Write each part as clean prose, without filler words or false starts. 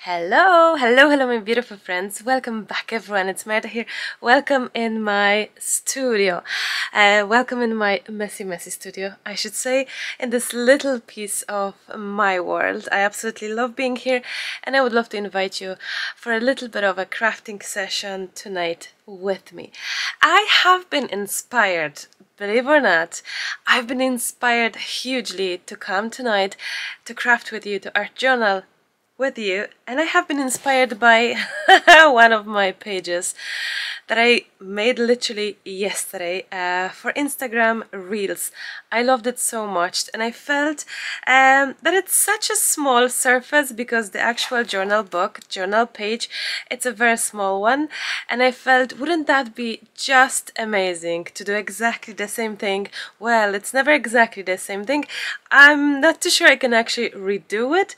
Hello my beautiful friends. Welcome back everyone, it's Merta here. Welcome in my studio. Welcome in my messy studio, I should say, in this little piece of my world. I absolutely love being here and I would love to invite you for a little bit of a crafting session tonight with me. I have been inspired, believe it or not, I've been inspired hugely to come tonight to craft with you, to art journal with you, and I have been inspired by one of my pages that I made literally yesterday for Instagram Reels. I loved it so much and I felt that it's such a small surface because the actual journal page, it's a very small one, and I felt wouldn't that be just amazing to do exactly the same thing. Well, it's never exactly the same thing. I'm not too sure I can actually redo it,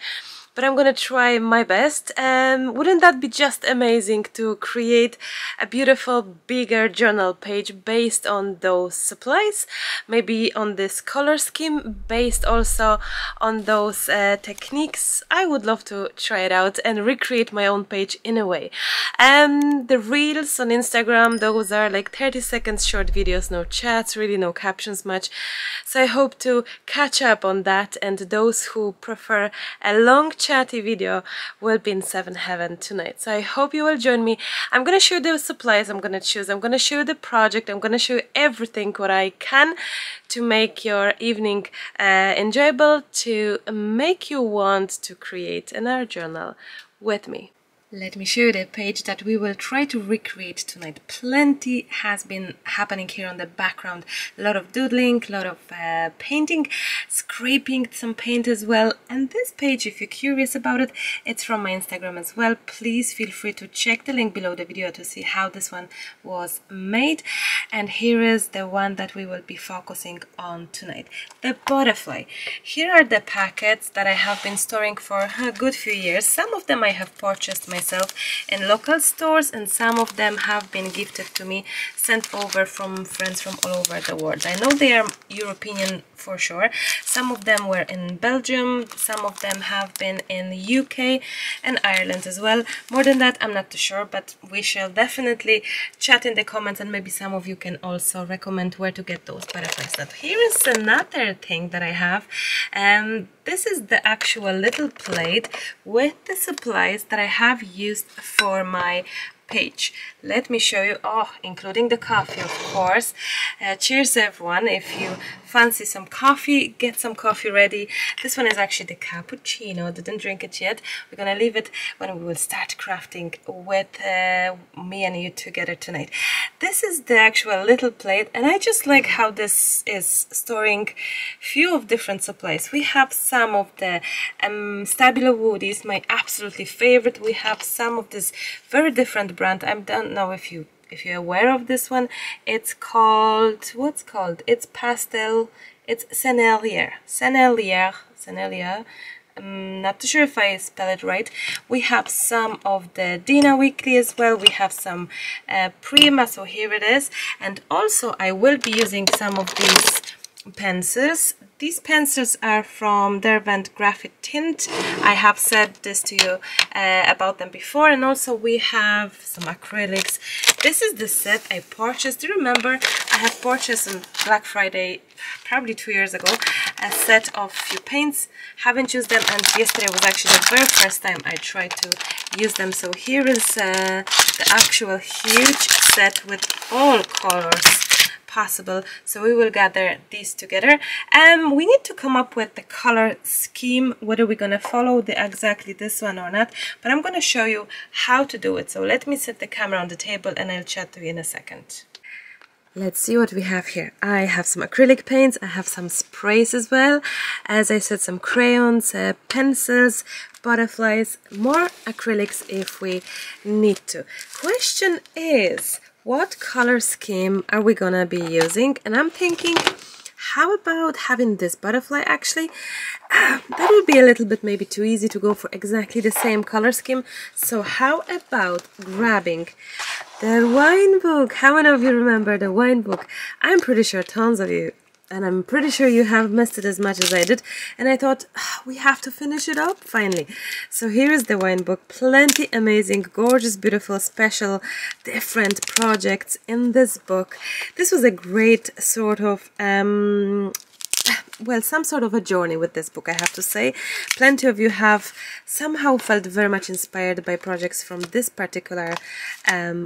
but I'm gonna try my best. Wouldn't that be just amazing to create a beautiful bigger journal page based on those supplies, maybe on this color scheme, based also on those techniques? I would love to try it out and recreate my own page in a way. The reels on Instagram, those are like 30 seconds short videos, no chats, really no captions much, so I hope to catch up on that, and those who prefer a long chatty video will be in seven heaven tonight. So I hope you will join me. I'm gonna show you the supplies I'm gonna choose, I'm gonna show you the project, I'm gonna show you everything what I can to make your evening enjoyable, to make you want to create an art journal with me. Let me show you the page that we will try to recreate tonight. Plenty has been happening here on the background. A lot of doodling, a lot of painting, scraping some paint as well. And this page, if you're curious about it, it's from my Instagram as well. Please feel free to check the link below the video to see how this one was made. And here is the one that we will be focusing on tonight. The butterfly. Here are the packets that I have been storing for a good few years. Some of them I have purchased myself in local stores, and some of them have been gifted to me, sent over from friends from all over the world. I know they are European for sure. Some of them were in Belgium, some of them have been in UK and Ireland as well. More than that I'm not too sure, but we shall definitely chat in the comments, and maybe some of you can also recommend where to get those butterflies. Now here is another thing that I have, and this is the actual little plate with the supplies that I have used for my page. Let me show you, including the coffee, of course. Cheers everyone. If you fancy some coffee, get some coffee ready. This one is actually the cappuccino. Didn't drink it yet. We're gonna leave it when we will start crafting with me and you together tonight. This is the actual little plate, and I just like how this is storing few of different supplies. We have some of the Stabilo woodies, my absolutely favorite. We have some of this very different brand. I don't know if you're aware of this one. It's called, it's pastel, it's Sennelier. I'm not too sure if I spell it right. We have some of the Dina Weekly as well. We have some Prima, so here it is. And also I will be using some of these pencils. These pencils are from Derwent Graphitint. I have said this to you about them before. And also we have some acrylics. This is the set I purchased. Do you remember? I have purchased on Black Friday probably 2 years ago a set of few paints. Haven't used them, and yesterday was actually the very first time I tried to use them. So here is the actual huge set with all colors possible. So we will gather these together, and we need to come up with the color scheme, whether we're gonna follow exactly this one or not, but I'm gonna show you how to do it. So let me set the camera on the table and I'll chat to you in a second. Let's see what we have here. I have some acrylic paints, I have some sprays as well, as I said, some crayons, pencils, butterflies, more acrylics if we need to. Question is, what color scheme are we gonna be using? And I'm thinking, how about having this butterfly? Actually, that would be a little bit maybe too easy to go for exactly the same color scheme. So how about grabbing the wine book? How many of you remember the wine book? I'm pretty sure tons of you and I'm pretty sure you have missed it as much as I did, and I thought we have to finish it up finally. So here is the wine book. Plenty amazing, gorgeous, beautiful, special, different projects in this book. This was a great sort of well, some sort of a journey with this book, I have to say. Plenty of you have somehow felt very much inspired by projects from this particular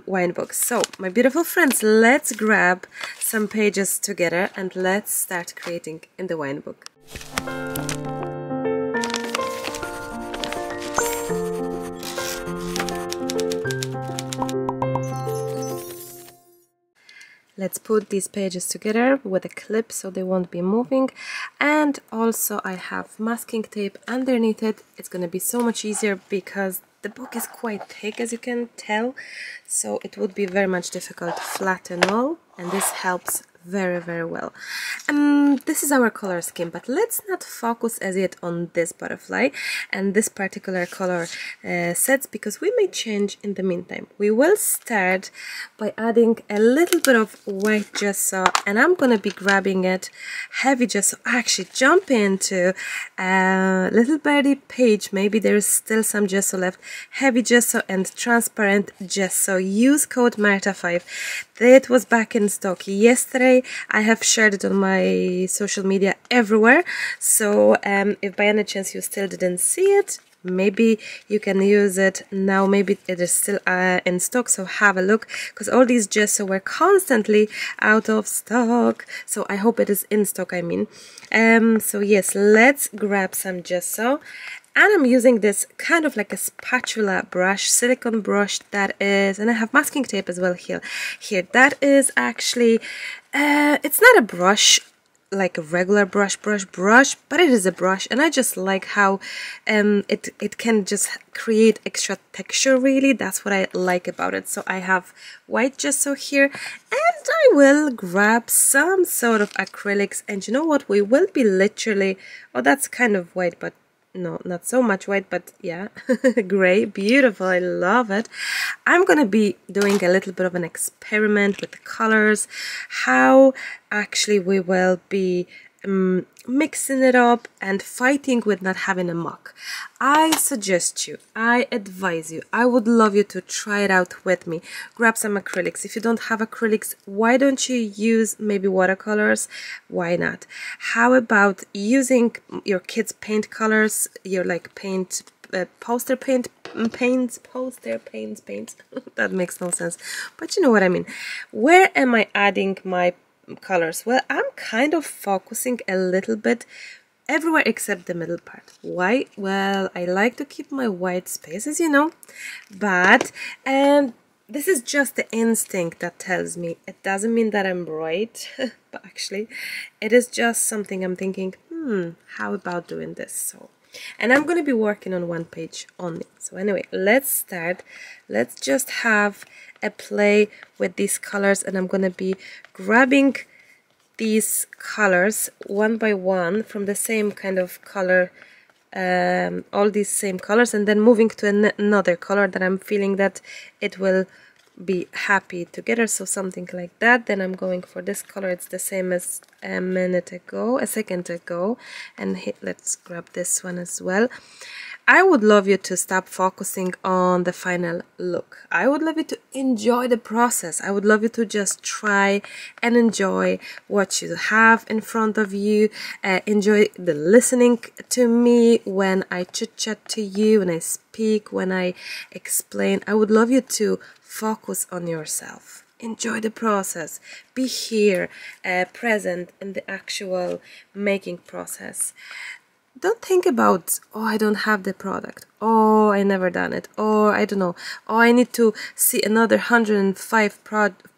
wine book. So, my beautiful friends, let's grab some pages together and let's start creating in the wine book. Let's put these pages together with a clip so they won't be moving, and also I have masking tape underneath it. It's going to be so much easier because the book is quite thick, as you can tell, so it would be very much difficult to flatten all, and this helps very well. This is our color scheme, but let's not focus as yet on this butterfly and this particular color sets, because we may change in the meantime. We will start by adding a little bit of white gesso, and I'm gonna be grabbing it heavy gesso. Actually jump into a little birdie page, maybe there's still some gesso left. Heavy gesso and transparent gesso. Use code Marta5. It was back in stock yesterday. I have shared it on my social media everywhere. So if by any chance you still didn't see it, maybe you can use it now. Maybe it is still in stock, so have a look, because all these gesso were constantly out of stock. So I hope it is in stock, I mean. So yes, let's grab some gesso. And I'm using this kind of like a spatula brush, silicone brush that is, and I have masking tape as well here. That is actually, it's not a brush like a regular brush, but it is a brush, and I just like how it can just create extra texture. Really, that's what I like about it. So I have white gesso here, and I will grab some sort of acrylics, and you know what, we will be literally, oh, that's kind of white, but no, not so much white, but yeah, gray, beautiful, I love it. I'm gonna be doing a little bit of an experiment with the colors, how actually we will be mixing it up and fighting with not having a muck. I suggest you, I advise you, I would love you to try it out with me. Grab some acrylics. If you don't have acrylics, why don't you use maybe watercolors? Why not? How about using your kids' paint colors, your like paint, poster paints. That makes no sense, but you know what I mean. Where am I adding my colors? Well, I'm kind of focusing a little bit everywhere except the middle part. Why? Well, I like to keep my white spaces, you know, but this is just the instinct that tells me. It doesn't mean that I'm right, but actually it is just something I'm thinking, how about doing this? So, and I'm going to be working on one page only. So anyway, let's start. Let's just have a play with these colors, and I'm going to be grabbing these colors one by one from the same kind of color, all these same colors, and then moving to another color that I'm feeling that it will be happy together. So something like that. Then I'm going for this color. It's the same as a second ago, and let's grab this one as well. I would love you to stop focusing on the final look. I would love you to enjoy the process. I would love you to just try and enjoy what you have in front of you. Enjoy the listening to me when I chit-chat to you, when I speak, when I explain. I would love you to focus on yourself. Enjoy the process. Be here, present in the actual making process. Don't think about, oh, I don't have the product, oh, I never done it, or I don't know, oh, I need to see another 105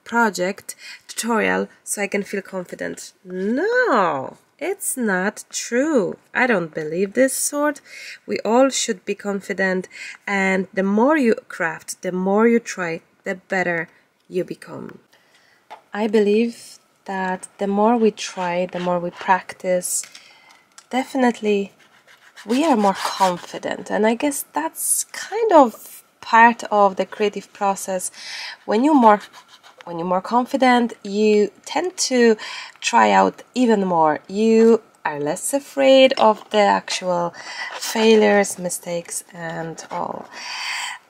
project tutorial so I can feel confident. No, it's not true. I don't believe this sort. We all should be confident, and the more you craft, the more you try, the better you become. I believe that the more we try, the more we practice, definitely we are more confident, and I guess that's kind of part of the creative process. When you're more when you're more confident, you tend to try out even more. You are less afraid of the actual failures, mistakes, and all.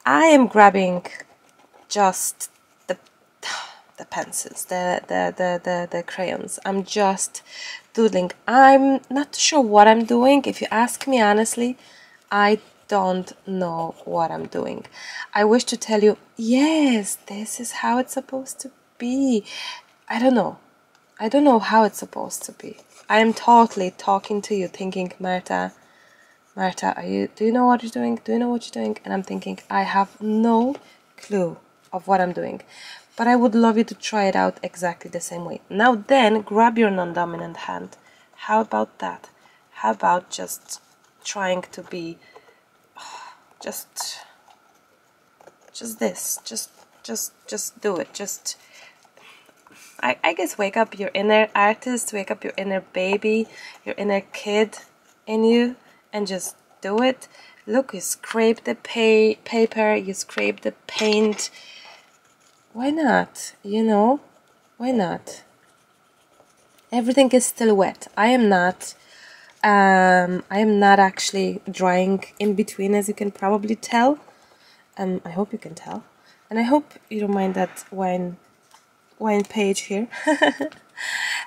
I am grabbing just the pencils, the crayons. I'm just doodling. I'm not sure what I'm doing. If you ask me honestly, I don't know what I'm doing. I wish to tell you, yes, this is how it's supposed to be. I don't know. I don't know how it's supposed to be. I am totally talking to you, thinking, Marta, do you know what you're doing? Do you know what you're doing? And I'm thinking, I have no clue of what I'm doing. But I would love you to try it out exactly the same way. Now then, grab your non-dominant hand. How about that? How about just trying to be just this. Just do it. Just I guess wake up your inner artist, wake up your inner baby, your inner kid in you, and just do it. Look, you scrape the paper, you scrape the paint. Why not? You know, why not? Everything is still wet. I am not actually drying in between, as you can probably tell. I hope you can tell, and I hope you don't mind that wine page here.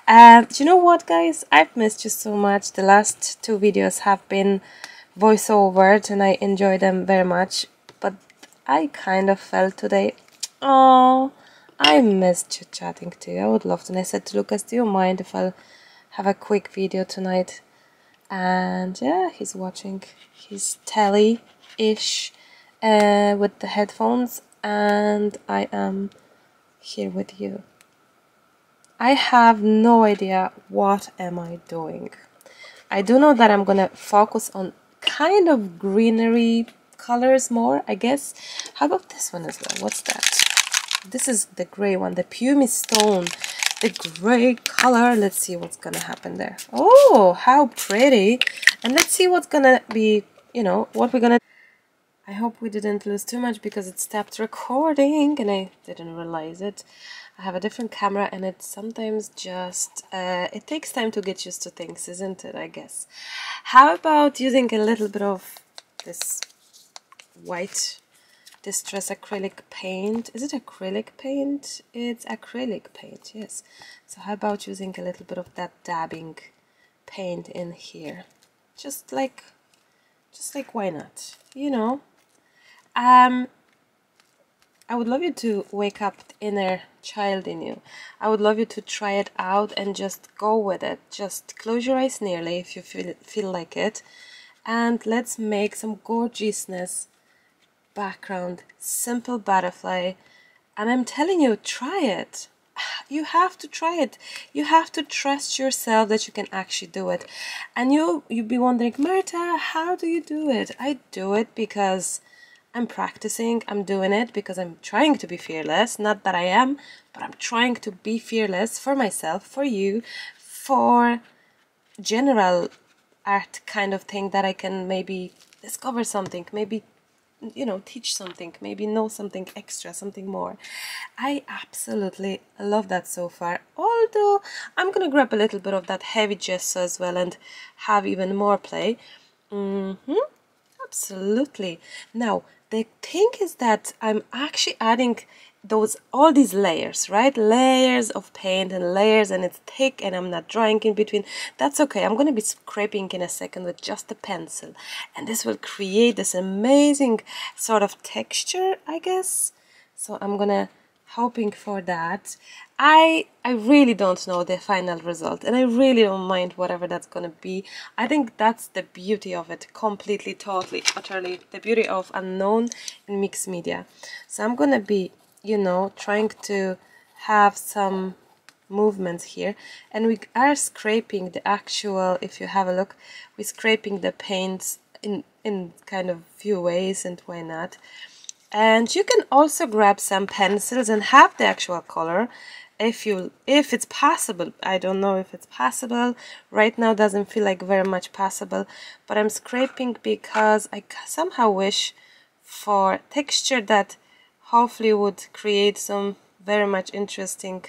You know what, guys? I've missed you so much. The last 2 videos have been voiceovered, and I enjoy them very much. But I kind of felt today, oh, I missed chit-chatting to you. I would love to. And I said to Lucas, do you mind if I'll have a quick video tonight? And yeah, he's watching his telly-ish with the headphones, and I am here with you. I have no idea what am I doing. I do know that I'm gonna focus on kind of greenery colors more, I guess. How about this one as well? What's that? This is the gray one, the pumice stone, the gray color. Let's see what's gonna happen there. Oh, how pretty. And let's see what's gonna be, you know, what we're gonna. I hope we didn't lose too much because it stopped recording and I didn't realize it. I have a different camera and it sometimes just, it takes time to get used to things, isn't it, I guess. How about using a little bit of this white Distress acrylic paint? Is it acrylic paint? It's acrylic paint, yes. So how about using a little bit of that dabbing paint in here? Just like why not, you know? I would love you to wake up the inner child in you. I would love you to try it out and just go with it. Just close your eyes nearly if you feel like it. And let's make some gorgeousness background, simple butterfly. And I'm telling you, try it. You have to try it. You have to trust yourself that you can actually do it. And you'll be wondering, Marta, how do you do it? I do it because I'm practicing. I'm doing it because I'm trying to be fearless. Not that I am, but I'm trying to be fearless for myself, for you, for general art kind of thing, that I can maybe discover something, maybe, you know, teach something, maybe know something extra, something more. I absolutely love that so far. Although I'm gonna grab a little bit of that heavy gesso as well and have even more play. Absolutely. Now the thing is that I'm actually adding all these layers, right? Layers of paint and layers, and it's thick and I'm not drawing in between. That's okay. I'm going to be scraping in a second with just a pencil, and this will create this amazing sort of texture, I guess. So I'm gonna hoping for that. I really don't know the final result, and I really don't mind whatever that's gonna be. I think that's the beauty of it, completely, totally, utterly, the beauty of unknown in mixed media. So I'm gonna be, you know, trying to have some movements here, and we are scraping the actual, if you have a look, we're scraping the paints in kind of few ways, and why not? And you can also grab some pencils and have the actual color if it's possible. I don't know if it's possible right now, doesn't feel like very much possible, but I'm scraping because I somehow wish for texture that hopefully would create some very much interesting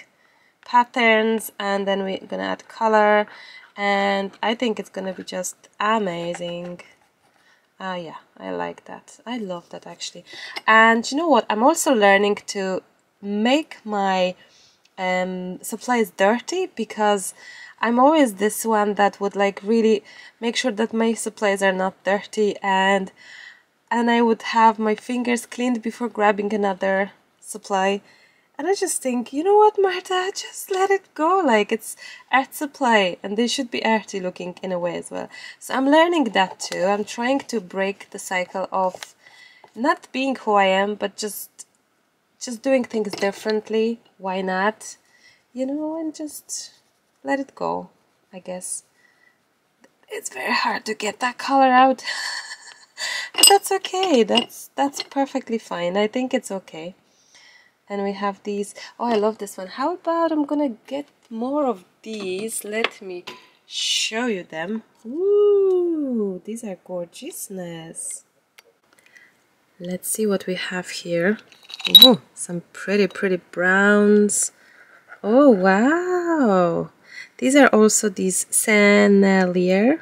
patterns, and then we're gonna add color, and I think it's gonna be just amazing. Yeah, I like that. I love that actually. And you know what? I'm also learning to make my supplies dirty, because I'm always this one that would like really make sure that my supplies are not dirty, and I would have my fingers cleaned before grabbing another supply. And I just think, you know what, Marta, just let it go. Like, it's art supply, and they should be arty looking in a way as well. So I'm learning that too. I'm trying to break the cycle of not being who I am, but just doing things differently. Why not? You know, and just let it go, I guess. It's very hard to get that color out. But that's okay. That's perfectly fine. I think it's okay. And we have these. Oh, I love this one. How about I'm gonna get more of these. Let me show you them. Ooh, these are gorgeousness. Let's see what we have here. Oh, some pretty browns. Oh, wow. These are also these Sennelier.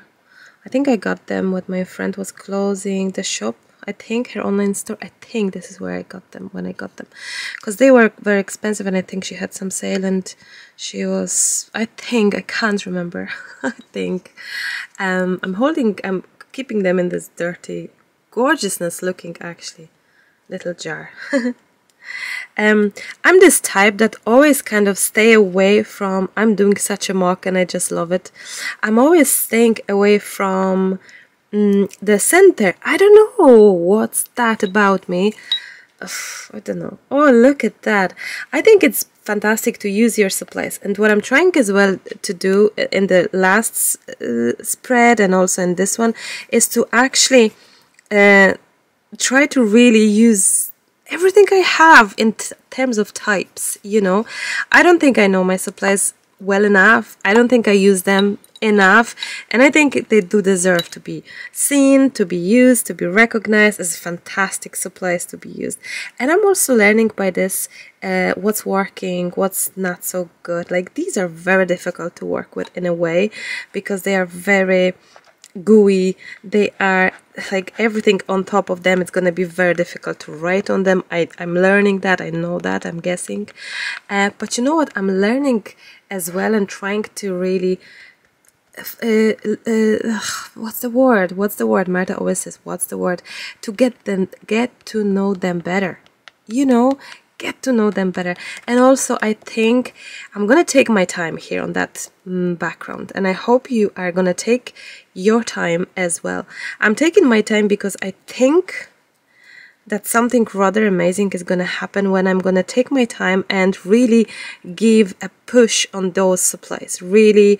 I think I got them when my friend was closing the shop. I think her online store. I think this is where I got them, when I got them, because they were very expensive, and I think she had some sale, and she was, I can't remember. I think I'm keeping them in this dirty gorgeousness looking actually little jar. I'm this type that always kind of stay away from, I'm doing such a mock and I just love it. I'm always staying away from the center. I don't know what's that about me. I don't know. Oh, look at that. I think it's fantastic to use your supplies, and what I'm trying as well to do in the last spread and also in this one is to actually try to really use everything I have in terms of types, you know. I don't think I know my supplies well enough. I don't think I use them enough, and I think they do deserve to be seen, to be used, to be recognized as fantastic supplies to be used. And I'm also learning by this what's working, what's not so good. Like, these are very difficult to work with in a way, because they are very gooey. They are like everything on top of them, it's going to be very difficult to write on them. I'm learning that, I know that, I'm guessing, but you know what, I'm learning as well and trying to really what's the word Marta always says, what's the word, to get to know them better, you know, get to know them better. And also I think I'm gonna take my time here on that background, and I hope you are gonna take your time as well. I'm taking my time because I think that something rather amazing is gonna happen when I'm gonna take my time and really give a push on those supplies, really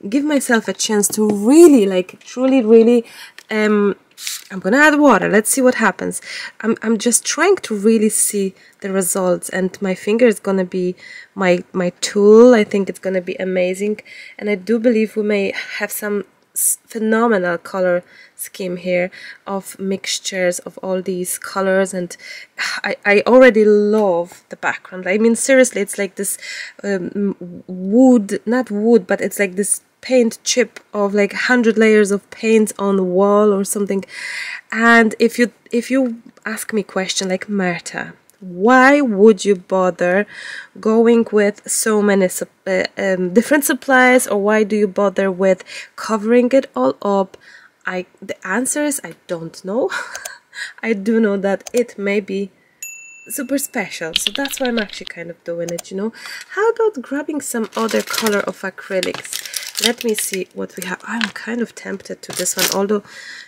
give myself a chance to really, like, truly really I'm gonna add water. Let's see what happens. I'm just trying to really see the results, and my finger is gonna be my tool. I think it's gonna be amazing, and I do believe we may have some phenomenal color scheme here of mixtures of all these colors. And I already love the background. I mean, seriously, it's like this wood, not wood, but it's like this paint chip of like 100 layers of paint on the wall or something. And if you ask me question like, Marta, why would you bother going with so many different supplies, or why do you bother with covering it all up? The answer is I don't know. I do know that it may be super special, so that's why I'm actually kind of doing it, you know. How about grabbing some other color of acrylics? Let me see what we have. I'm kind of tempted to this one, although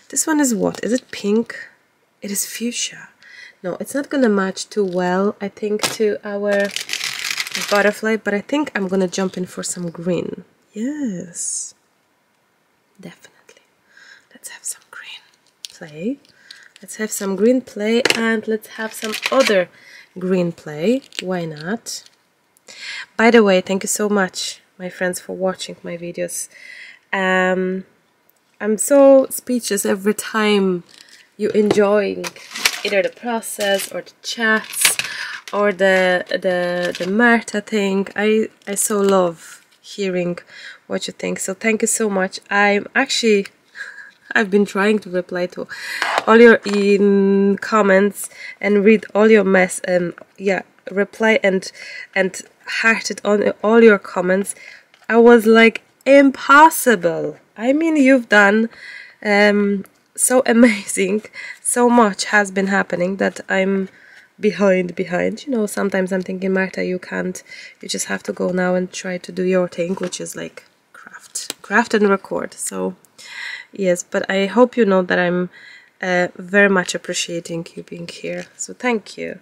this one is what? Is it pink? It is fuchsia. No, it's not gonna match too well, I think, to our butterfly, but I think I'm gonna jump in for some green. Yes, definitely. Let's have some green play. Let's have some green play, and let's have some other green play. Why not? By the way, thank you so much, my friends, for watching my videos. I'm so speechless every time you enjoying either the process or the chats or the Marta thing. I so love hearing what you think. So thank you so much. I've been trying to reply to all your comments and read all your reply and hearted on all your comments. I was like, impossible. I mean, you've done so amazing. So much has been happening that I'm behind. You know, sometimes I'm thinking, Marta, you can't. You just have to go now and try to do your thing, which is like craft and record. So yes, but I hope you know that I'm very much appreciating you being here. So thank you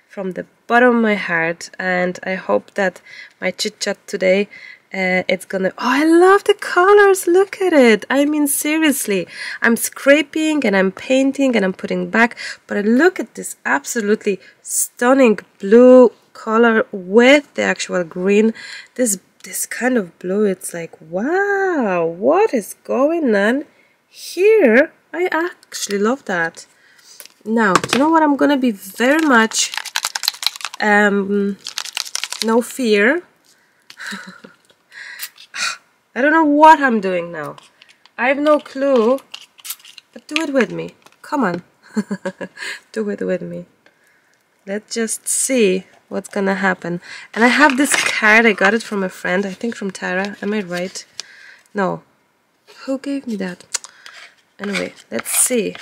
from the bottom of my heart, and I hope that my chit chat today it's gonna... Oh, I love the colors, look at it. I mean, seriously, I'm scraping and I'm painting and I'm putting back, but look at this absolutely stunning blue color with the actual green. This kind of blue, it's like, wow, what is going on here? I actually love that. Now, do you know what? I'm gonna be very much no fear. I don't know what I'm doing now. I have no clue, but do it with me. Come on. Do it with me. Let's just see what's gonna happen. And I have this card. I got it from a friend, I think from Tara. Am I right? No. Who gave me that? Anyway, let's see.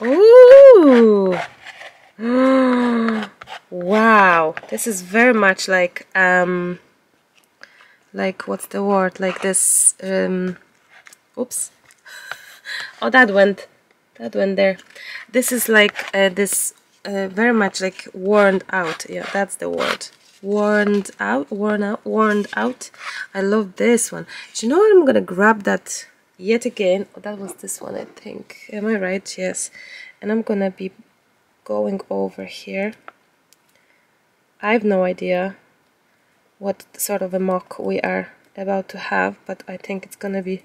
Ooh! Wow, this is very much like what's the word? Like this. Oops. Oh, that went there. This is like this very much like worn out. Yeah, that's the word. Worn out. I love this one. Do you know what? I'm gonna grab that yet again. Oh, that was this one, I think. Am I right? Yes. And I'm gonna be going over here. I have no idea what sort of a mock we are about to have, but I think it's gonna be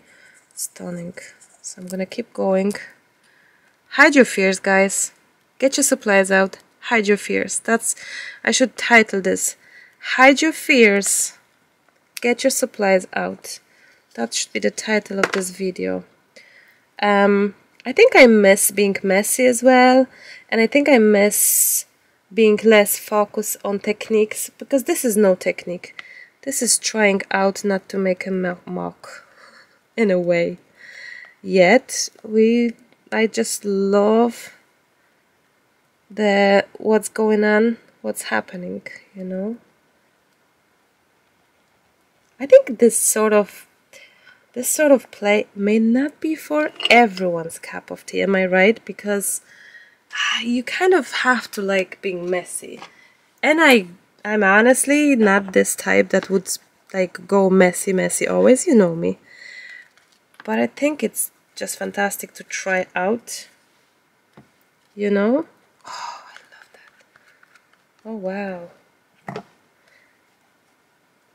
stunning. So I'm gonna keep going. Hide your fears, guys. Get your supplies out. Hide your fears. I should title this. Hide your fears. Get your supplies out. That should be the title of this video. I think I miss being messy as well, and I think I miss being less focused on techniques, because this is no technique. This is trying out not to make a mock, in a way. Yet, I just love what's going on, what's happening, you know. I think this sort of play may not be for everyone's cup of tea, am I right? Because you kind of have to like being messy. And I'm honestly not this type that would like go messy always, you know me. But I think it's just fantastic to try out, you know? Oh, I love that. Oh, wow.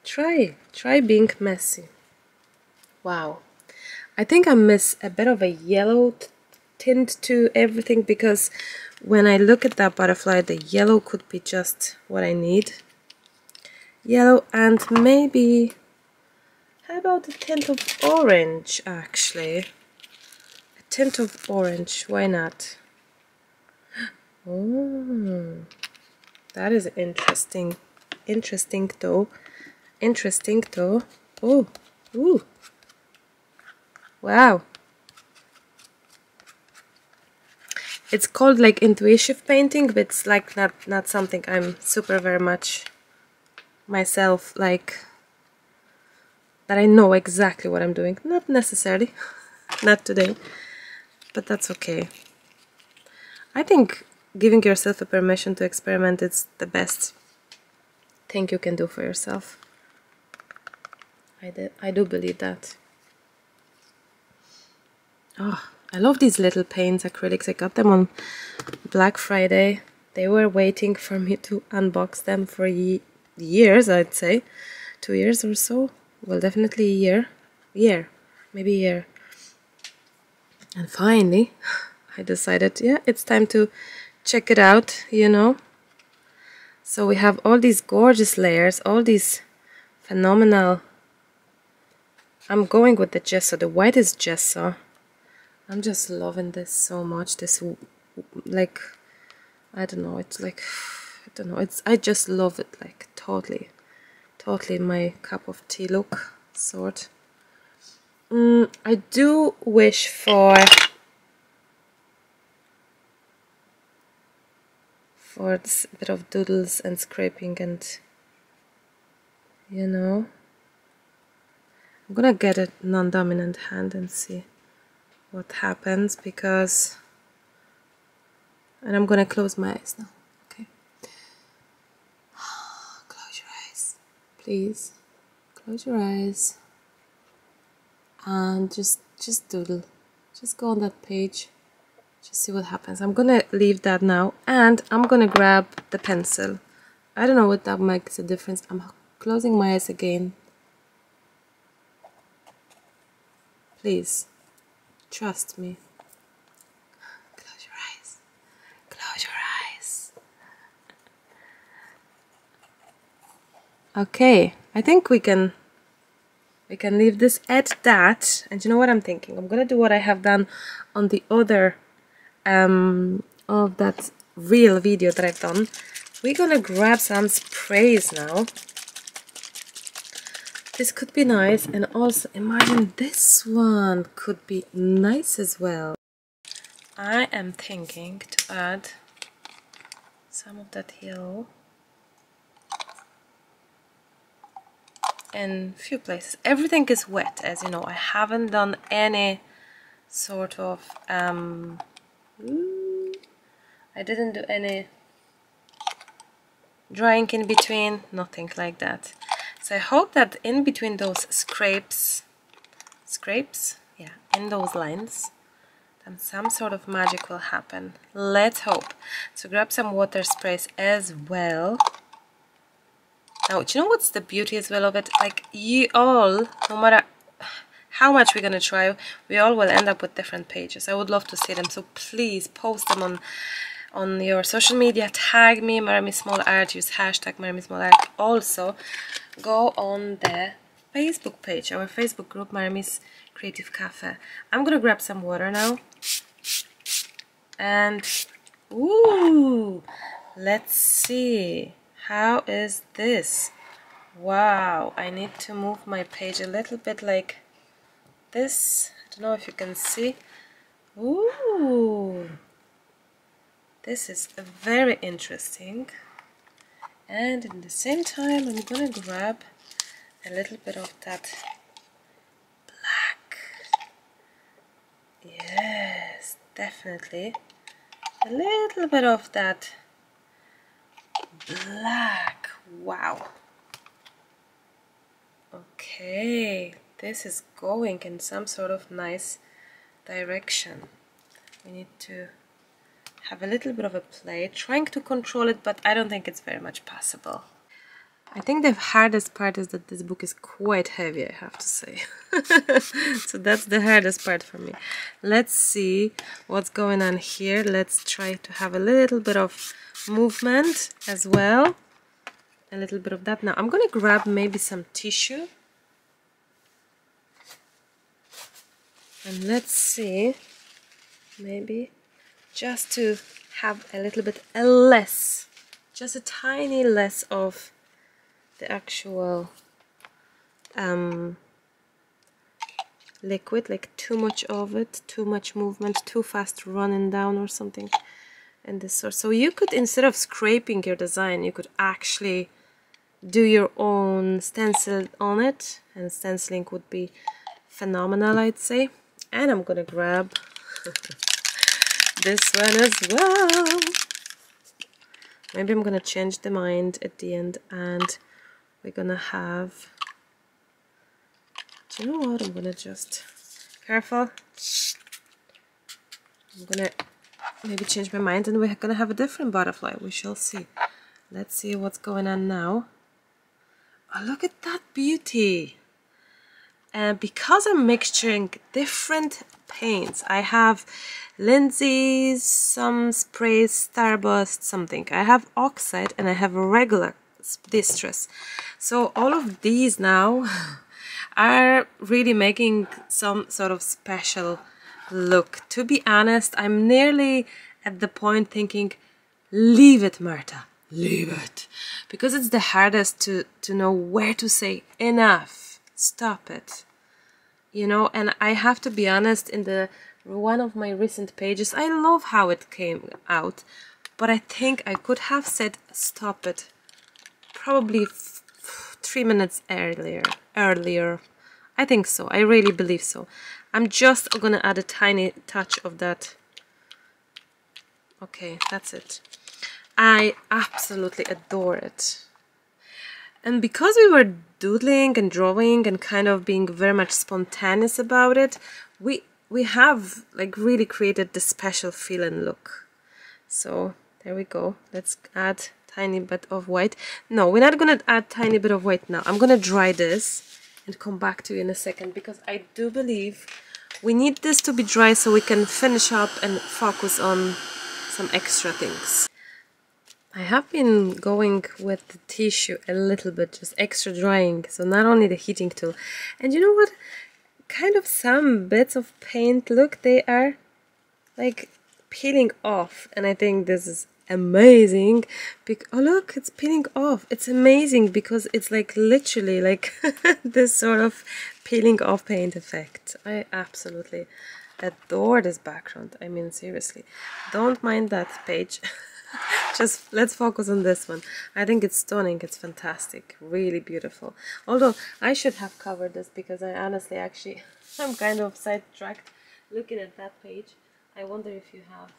Try being messy. Wow. I think I miss a bit of a yellow tint to everything, because when I look at that butterfly, the yellow could be just what I need. Yellow and maybe... How about a tint of orange, actually? A tint of orange, why not? Oh, that is interesting. Interesting though. Oh, ooh. Wow. It's called like intuitive painting, but it's like not something I'm super very much myself, like that I know exactly what I'm doing. Not necessarily. Not today. But that's okay. I think giving yourself a permission to experiment is the best thing you can do for yourself. I do believe that. Oh, I love these little paints, acrylics. I got them on Black Friday. They were waiting for me to unbox them for years, I'd say. 2 years or so. Well, definitely a year. Maybe a year. And finally, I decided, yeah, it's time to check it out, you know. So we have all these gorgeous layers, all these phenomenal. I'm going with the gesso. The white is gesso. I'm just loving this so much. This, like, I don't know, it's like, I don't know, I just love it, like, totally my cup of tea look, sort. I do wish for this bit of doodles and scraping, and, you know, I'm gonna get a non-dominant hand and see what happens, because, and I'm gonna close my eyes now. Okay, close your eyes, please. Close your eyes and just doodle. Just go on that page. Just see what happens. I'm gonna leave that now, and I'm gonna grab the pencil. I don't know what that makes a difference. I'm closing my eyes again. Please, trust me. Close your eyes. Close your eyes. Okay, I think we can leave this at that. And you know what I'm thinking? I'm gonna do what I have done on the other of that real video that I've done. We're gonna grab some sprays now. This could be nice, and also imagine this one could be nice as well. I am thinking to add some of that yellow in a few places. Everything is wet, as you know. I haven't done any sort of I didn't do any drying in between, nothing like that. So I hope that in between those scrapes, yeah, in those lines, then some sort of magic will happen. Let's hope. So grab some water sprays as well. Now, do you know what's the beauty as well of it? Like, you all, no matter how much we're gonna try, we all will end up with different pages. I would love to see them, so please post them on your social media. Tag me, maremismallart, use hashtag maremismallart. Also, go on the Facebook page, our Facebook group, Maremi's Creative Cafe. I'm gonna grab some water now, and ooh, let's see, how is this? Wow, I need to move my page a little bit like this. I don't know if you can see. Ooh, this is very interesting. And at the same time, I'm gonna grab a little bit of that black. Yes, definitely. A little bit of that black. Wow. Okay, this is going in some sort of nice direction. We need to have a little bit of a play, trying to control it, but I don't think it's very much possible. I think the hardest part is that this book is quite heavy, I have to say. So that's the hardest part for me. Let's see what's going on here. Let's try to have a little bit of movement as well. A little bit of that. Now I'm gonna grab maybe some tissue. And let's see, maybe just to have a little bit less, just a tiny less of the actual liquid, like too much of it, too much movement, too fast running down or something in this sort. So you could, instead of scraping your design, you could actually do your own stencil on it, and stenciling would be phenomenal, I'd say. And I'm gonna grab this one as well. Maybe I'm gonna change the mind at the end, and we're gonna have, do you know what, I'm gonna just, careful, I'm gonna maybe change my mind, and we're gonna have a different butterfly. We shall see. Let's see what's going on now. Oh, look at that beauty. And because I'm mixturing different paints, I have Lindsay's, some sprays, Starburst, something. I have oxide and I have a regular distress. So all of these now are really making some sort of special look. To be honest, I'm nearly at the point thinking, leave it, Marta, leave it. Because it's the hardest to know where to say enough, stop it. You know, and I have to be honest, in the one of my recent pages, I love how it came out, but I think I could have said stop it probably 3 minutes earlier. I think so. I really believe so. I'm just gonna add a tiny touch of that. Okay, that's it. I absolutely adore it. And because we were doodling and drawing and kind of being very much spontaneous about it, we have like really created this special feel and look. So there we go. Let's add tiny bit of white. No, we're not gonna add tiny bit of white now. I'm gonna dry this and come back to you in a second, because I do believe we need this to be dry so we can finish up and focus on some extra things. I have been going with the tissue a little bit, just extra drying, so not only the heating tool. And you know what? Kind of some bits of paint, look, they are like peeling off, and I think this is amazing. Oh look, it's peeling off. It's amazing because it's like literally like this sort of peeling off paint effect. I absolutely adore this background. I mean, seriously, don't mind that page. Just let's focus on this one. I think it's stunning. It's fantastic, really beautiful. Although I should have covered this, because I honestly actually I'm kind of sidetracked looking at that page. I wonder if you have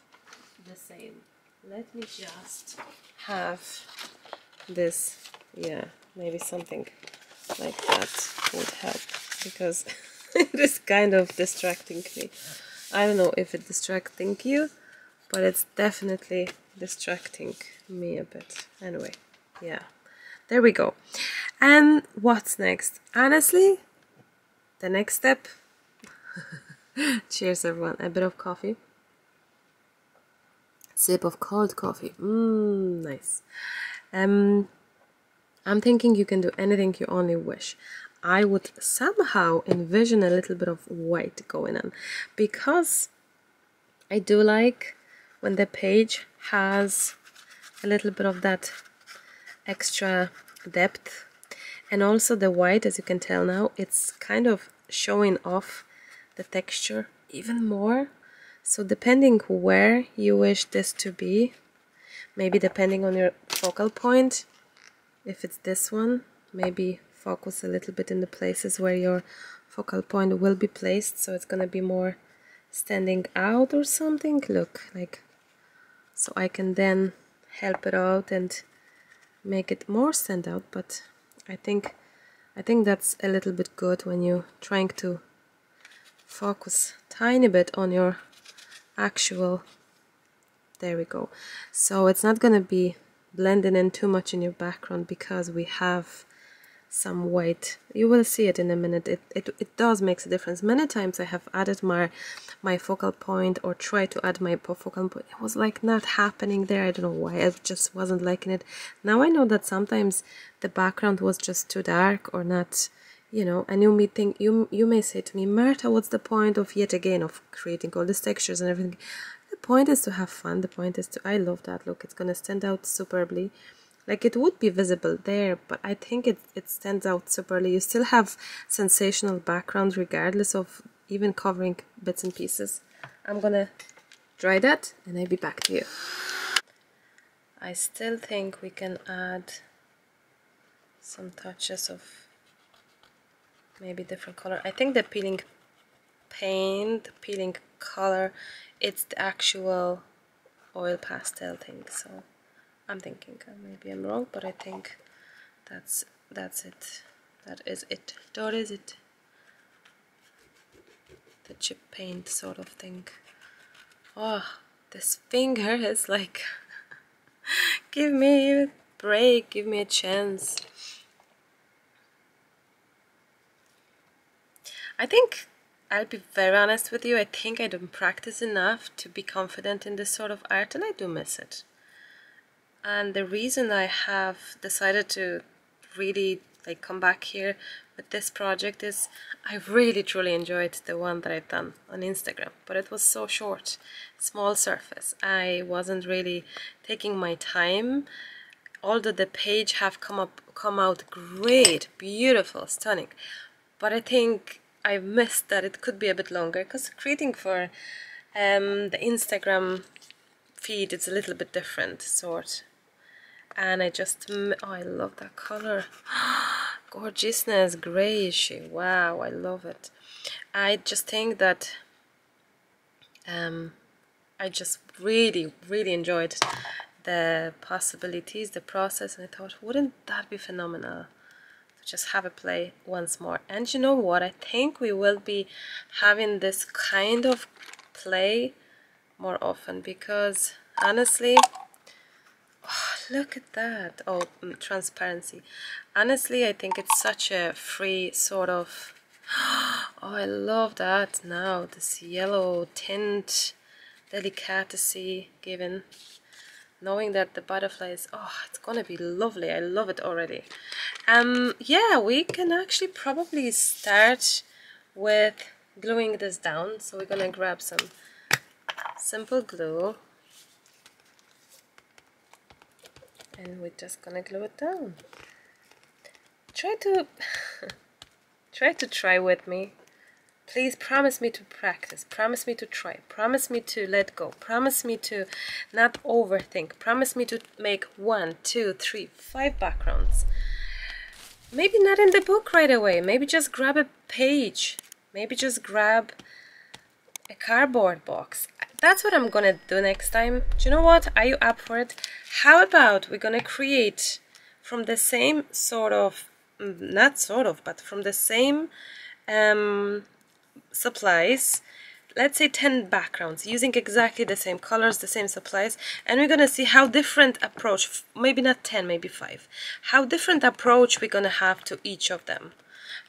the same. Let me just have this. Yeah, maybe something like that would help, because it is kind of distracting me. I don't know if it's distracting you, but it's definitely distracting me a bit. Anyway, yeah, there we go. And what's next? Honestly, the next step. Cheers, everyone. A bit of coffee. Sip of cold coffee. Nice. I'm thinking you can do anything you only wish. I would somehow envision a little bit of white going on, because I do like when the page has a little bit of that extra depth, and also the white, as you can tell now, it's kind of showing off the texture even more. So depending where you wish this to be, maybe depending on your focal point, if it's this one, maybe focus a little bit in the places where your focal point will be placed, so it's gonna be more standing out or something. Look, like, so I can then help it out and make it more stand out. But I think that's a little bit good when you're trying to focus tiny bit on your actual. There we go. So it's not gonna be blending in too much in your background, because we have some white. You will see it in a minute. It does make a difference. Many times I have added my focal point, or tried to add my focal point. It was like not happening there. I don't know why. I just wasn't liking it. Now I know that sometimes the background was just too dark or not, you know. And you may think, you may say to me, Marta, what's the point of yet again of creating all these textures and everything? The point is to have fun. The point is to, I love that look. It's gonna stand out superbly. Like, it would be visible there, but I think it stands out superbly. You still have sensational background regardless of even covering bits and pieces. I'm gonna dry that and I'll be back to you. I still think we can add some touches of maybe different color. I think the peeling paint, the peeling color, it's the actual oil pastel thing, so I'm thinking, maybe I'm wrong, but I think that's it. That is it. That is it. The chip paint sort of thing. Oh, this finger is like, give me a break, give me a chance. I think I'll be very honest with you, I think I don't practice enough to be confident in this sort of art, and I do miss it. And the reason I have decided to really like come back here with this project is I really truly enjoyed the one that I've done on Instagram, but it was so short, small surface. I wasn't really taking my time, although the page have come out great, beautiful, stunning, but I think I missed that it could be a bit longer, because creating for the Instagram feed is a little bit different sort. And I just, oh, I love that color. Gorgeousness, grayishy. Wow, I love it. I just think that I just really enjoyed the possibilities, the process, and I thought, wouldn't that be phenomenal to just have a play once more? And you know what? I think we will be having this kind of play more often, because honestly, oh, look at that. Oh, transparency. Honestly, I think it's such a free sort of, oh, I love that now, this yellow tint, delicacy given, knowing that the butterflies, oh, it's gonna be lovely. I love it already. Yeah, we can actually probably start with gluing this down. So we're gonna grab some simple glue, and we're just gonna glue it down. Try to try with me. Please promise me to practice, promise me to try, promise me to let go, promise me to not overthink, promise me to make 1, 2, 3, 5 backgrounds. Maybe not in the book right away, maybe just grab a page, maybe just grab a cardboard box. That's what I'm gonna do next time. Do you know what? Are you up for it? How about we're gonna create from the same sort of, not sort of, but from the same supplies, let's say 10 backgrounds using exactly the same colors, the same supplies, and we're gonna see how different approach, maybe not 10, maybe 5, how different approach we're gonna have to each of them,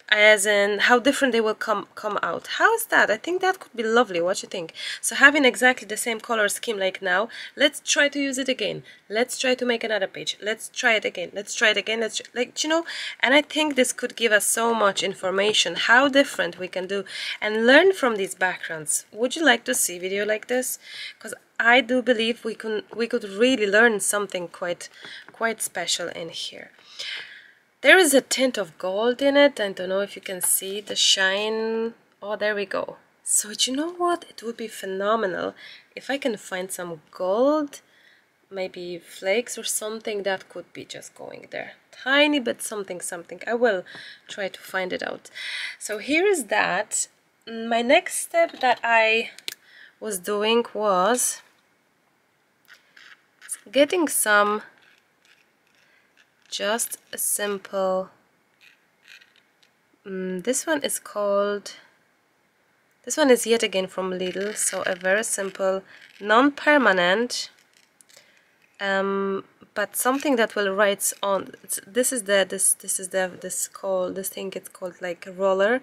as in how different they will come out. How is that? I think that could be lovely. What do you think? So having exactly the same color scheme like now, let's try to use it again. Let's try to make another page. Let's try it again. Let's try it again. Let's like, you know, and I think this could give us so much information how different we can do and learn from these backgrounds. Would you like to see a video like this? Because I do believe we could really learn something quite special in here. There is a tint of gold in it. I don't know if you can see the shine. Oh, there we go. So you know what? It would be phenomenal if I can find some gold, maybe flakes or something that could be just going there. Tiny bit something. I will try to find it out. So here is that. My next step that I was doing was getting some, just a simple, this one is yet again from Lidl, so a very simple, non-permanent, but something that will write on. This thing, it's called like a roller.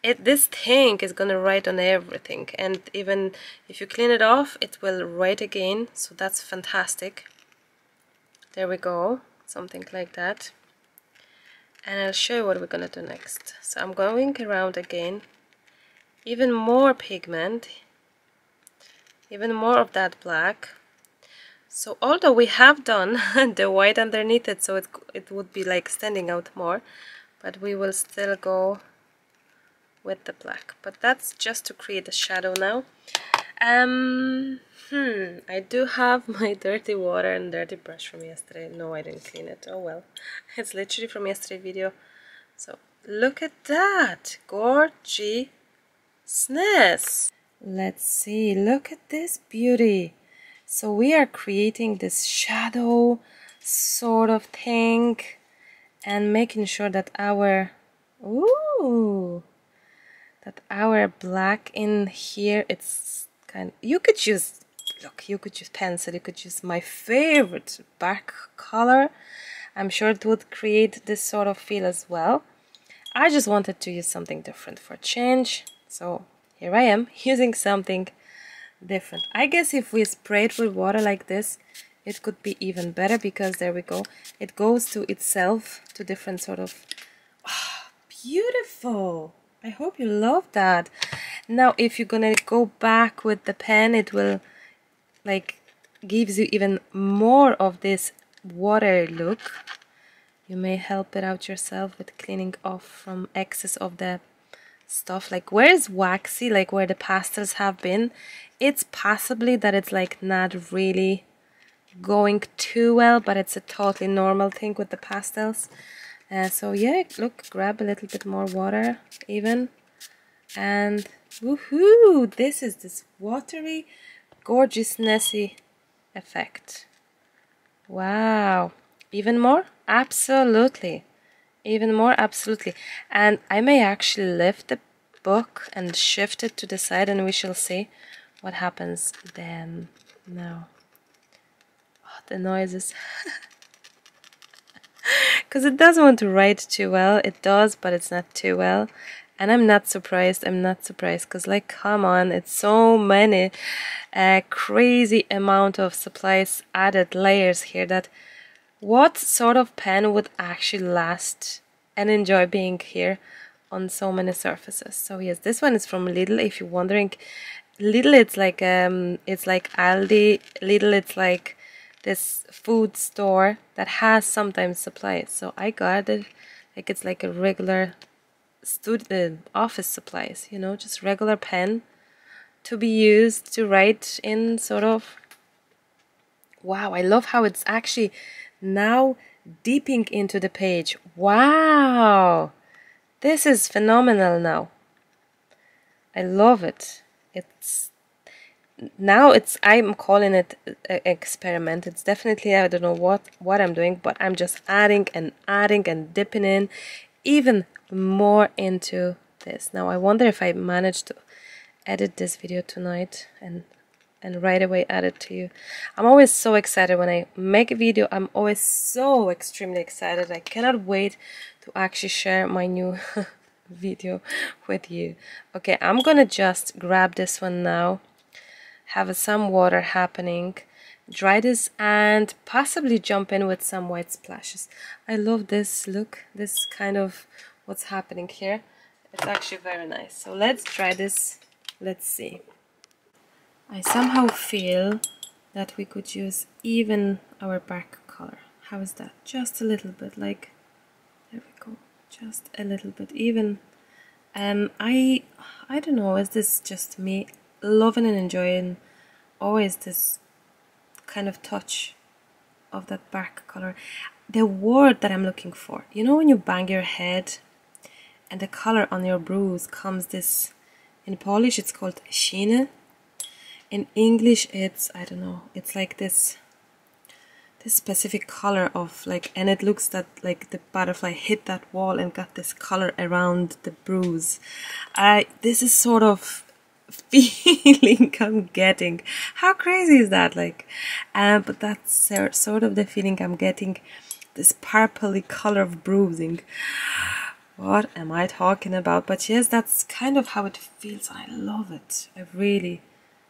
This thing is gonna write on everything, and even if you clean it off, it will write again, so that's fantastic. There we go. Something like that, and I'll show you what we're gonna do next. So I'm going around again, even more pigment, even more of that black. So although we have done the white underneath it, so it would be like standing out more, but we will still go with the black. But that's just to create a shadow now. I do have my dirty water and dirty brush from yesterday. No, I didn't clean it. Oh well. It's literally from yesterday's video. So look at that. Gorgeousness. Let's see. Look at this beauty. So we are creating this shadow sort of thing and making sure that our black in here, it's kind of, you could use, look, you could use pencil, you could use my favorite bark color. I'm sure it would create this sort of feel as well. I just wanted to use something different for a change, so here I am using something different. I guess if we spray it with water like this, it could be even better, because there we go, it goes to itself to different sort of... Oh, beautiful! I hope you love that. Now if you're gonna go back with the pen, it will like gives you even more of this water look. You may help it out yourself with cleaning off from excess of the stuff. Like where is waxy, like where the pastels have been, it's possibly that it's like not really going too well, but it's a totally normal thing with the pastels. So yeah, look, grab a little bit more water even, and woohoo, this is this watery gorgeousnessy effect. Wow. Even more? Absolutely. Even more? Absolutely. And I may actually lift the book and shift it to the side, and we shall see what happens then. Now. Oh, the noises. Because it doesn't want to write too well. It does, but it's not too well. And I'm not surprised. I'm not surprised, because like, come on, it's so many crazy amount of supplies, added layers here, that what sort of pen would actually last and enjoy being here on so many surfaces. So yes, this one is from Lidl. If you're wondering, Lidl, it's like Aldi. Lidl, it's like this food store that has sometimes supplies. So I got it like it's like a regular office supplies, you know, just regular pen to be used to write in, sort of. Wow, I love how it's actually now dipping into the page. Wow, this is phenomenal now. I love it. I'm calling it an experiment. It's definitely, I don't know what I'm doing, but I'm just adding and dipping in even more into this. Now I wonder if I managed to edit this video tonight and right away add it to you. I'm always so excited when I make a video. I'm always so extremely excited. I cannot wait to actually share my new video with you. Okay, I'm gonna just grab this one now, have some water happening, dry this, and possibly jump in with some white splashes. I love this look, this kind of what's happening here. It's actually very nice. So let's try this. Let's see. I somehow feel that we could use even our bark color. How is that? Just a little bit, like, there we go. Just a little bit. Even, I don't know, is this just me loving and enjoying always this kind of touch of that bark color? The word that I'm looking for, you know, when you bang your head and the color on your bruise comes this, in Polish it's called shine. In English it's, I don't know, it's like this specific color of like, and it looks that like the butterfly hit that wall and got this color around the bruise. This is sort of feeling I'm getting. How crazy is that? Like, but that's sort of the feeling I'm getting, this purpley color of bruising. What am I talking about? But yes, that's kind of how it feels, and I love it. I really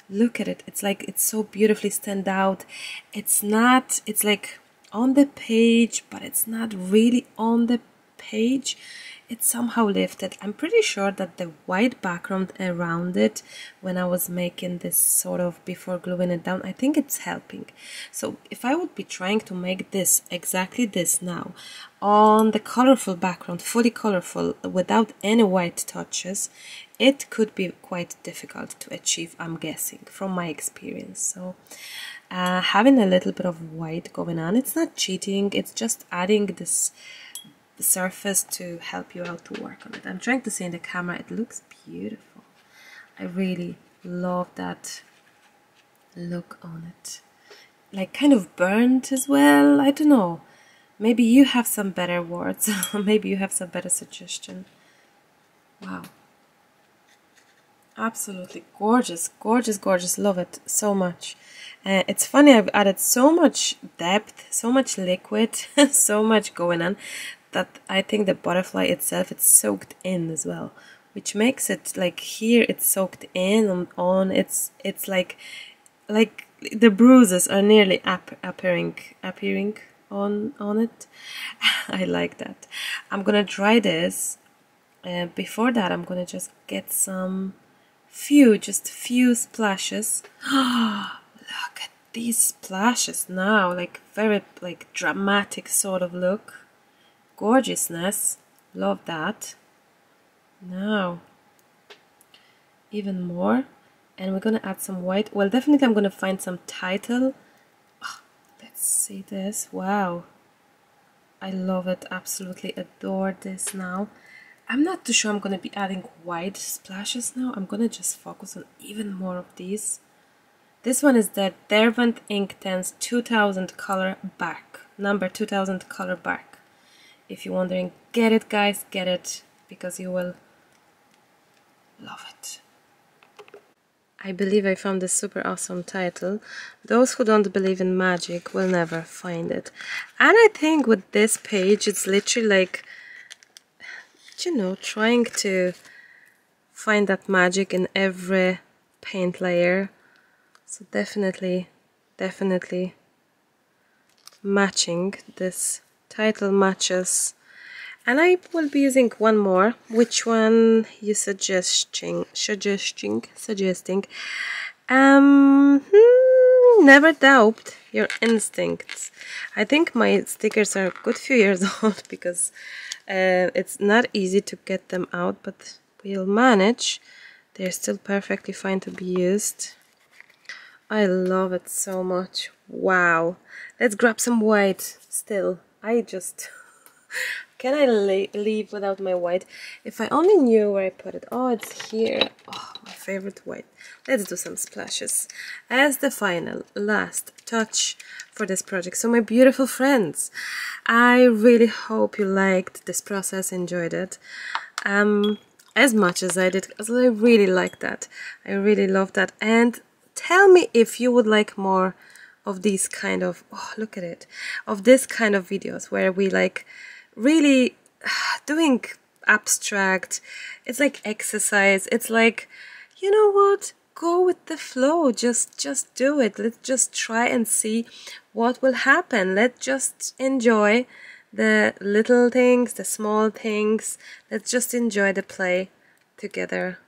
look at it. It's like it's so beautifully stand out. It's not, it's like on the page, but it's not really on the page. It's somehow lifted. I'm pretty sure that the white background around it, when I was making this sort of before gluing it down, I think it's helping. So if I would be trying to make this, exactly this now, on the colorful background, fully colorful, without any white touches, it could be quite difficult to achieve, I'm guessing, from my experience. So having a little bit of white going on, it's not cheating, it's just adding this surface to help you out to work on it. I'm trying to see in the camera, it looks beautiful. I really love that look on it. Like kind of burnt as well, I don't know. Maybe you have some better words, maybe you have some better suggestion. Wow. Absolutely gorgeous, gorgeous, gorgeous. Love it so much. It's funny, I've added so much depth, so much liquid, so much going on, that I think the butterfly itself, it's soaked in as well, which makes it like here it's soaked in on it's like the bruises are nearly appearing on it. I like that. I'm gonna dry this. Before that, I'm gonna just get some just few splashes. Look at these splashes now, like very like dramatic sort of look. Gorgeousness, love that. Now even more, and we're gonna add some white. Well, definitely I'm gonna find some title. Oh, let's see this. Wow, I love it, absolutely adore this. Now I'm not too sure I'm gonna be adding white splashes now. I'm gonna just focus on even more of these. This one is the Derwent Inktense 2000 color bark, number 2000 color bark. If you're wondering, get it guys, get it, because you will love it. I believe I found this super awesome title. Those who don't believe in magic will never find it. And I think with this page, it's literally like, you know, trying to find that magic in every paint layer. So definitely matching. This title matches. And I will be using one more. Which one you suggesting? Never doubt your instincts. I think my stickers are a good few years old because it's not easy to get them out, but we'll manage. They're still perfectly fine to be used. I love it so much. Wow. Let's grab some white still. I just... Can I leave without my white? If I only knew where I put it. Oh, it's here. Oh, my favorite white. Let's do some splashes as the final, last touch for this project. So my beautiful friends, I really hope you liked this process, enjoyed it as much as I did, because I really like that. I really love that. And tell me if you would like more of these kind of, oh, look at it, of this kind of videos where we like really doing abstract. It's like exercise. It's like, you know what, go with the flow. Just do it. Let's just try and see what will happen. Let's just enjoy the little things, the small things. Let's just enjoy the play together.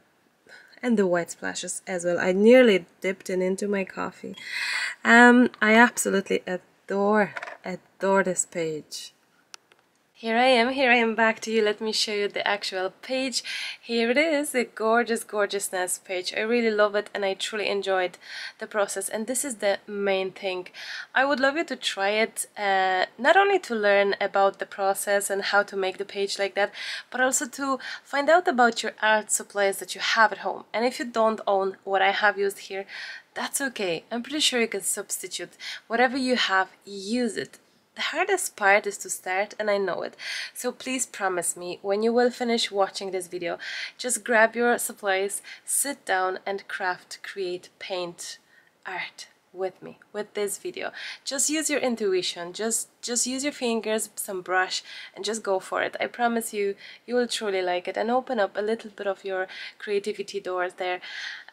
And the white splashes as well. I nearly dipped it into my coffee. I absolutely adore this page. Here I am back to you. Let me show you the actual page. Here it is, a gorgeousness page. I really love it and I truly enjoyed the process, and this is the main thing. I would love you to try it, not only to learn about the process and how to make the page like that, but also to find out about your art supplies that you have at home. And if you don't own what I have used here, that's okay. I'm pretty sure you can substitute whatever you have, use it. The hardest part is to start, and I know it. So please promise me, when you will finish watching this video, just grab your supplies, sit down and create, paint, art with me, with this video. Just use your intuition, just use your fingers, some brush, and just go for it. I promise you, you will truly like it and open up a little bit of your creativity doors there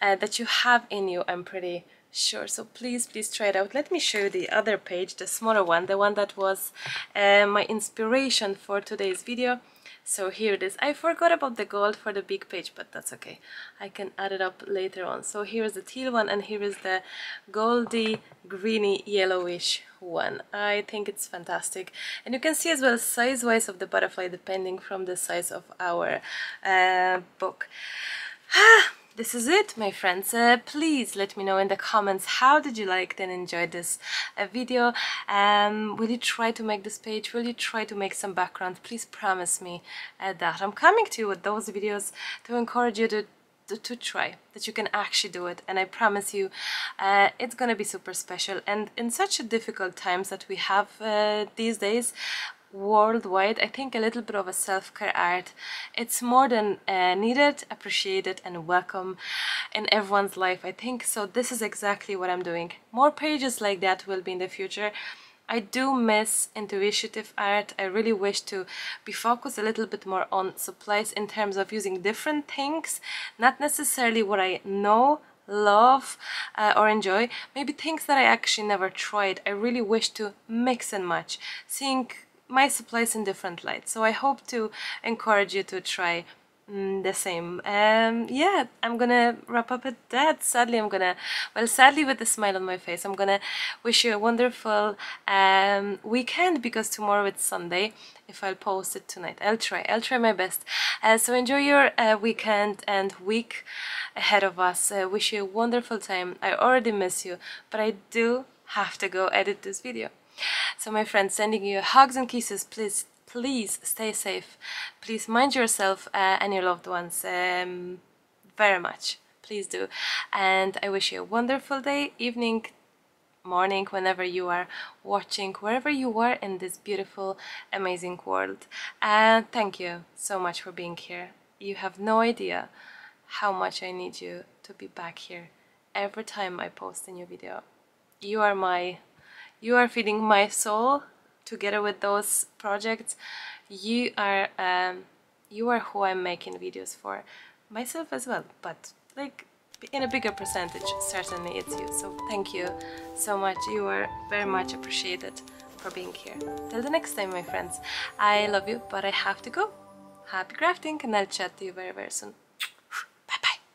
that you have in you, I'm pretty sure. So please try it out. Let me show you the other page, the smaller one, the one that was my inspiration for today's video. So here it is. I forgot about the gold for the big page, but that's okay, I can add it up later on. So here is the teal one, and here is the goldy greeny yellowish one. I think it's fantastic, and you can see as well size wise of the butterfly depending from the size of our book. This is it, my friends. Please let me know in the comments, how did you like and enjoy this video? Will you try to make this page? Will you try to make some background? Please promise me that. I'm coming to you with those videos to encourage you to try, that you can actually do it, and I promise you it's gonna be super special. And in such a difficult times that we have these days worldwide, I think a little bit of a self-care art, it's more than needed, appreciated and welcome in everyone's life, I think. So this is exactly what I'm doing. More pages like that will be in the future. I do miss intuitive art. I really wish to be focused a little bit more on supplies in terms of using different things, not necessarily what I know, love or enjoy, maybe things that I actually never tried. I really wish to mix and match, seeing my supplies in different lights. So I hope to encourage you to try the same. Yeah, I'm gonna wrap up at that. Sadly, sadly with a smile on my face, I'm gonna wish you a wonderful weekend, because tomorrow it's Sunday. If I'll post it tonight, I'll try my best. So enjoy your weekend and week ahead of us. Wish you a wonderful time. I already miss you, but I do have to go edit this video. So my friends, sending you hugs and kisses. Please stay safe. Please mind yourself and your loved ones very much. Please do. And I wish you a wonderful day, evening, morning, whenever you are watching, wherever you are in this beautiful, amazing world. And thank you so much for being here. You have no idea how much I need you to be back here every time I post a new video. You are feeding my soul. Together with those projects, you are who I'm making videos for. Myself as well, but like in a bigger percentage, certainly it's you. So thank you so much. You are very much appreciated for being here. Till the next time, my friends. I love you, but I have to go. Happy crafting, and I'll chat to you very, very soon.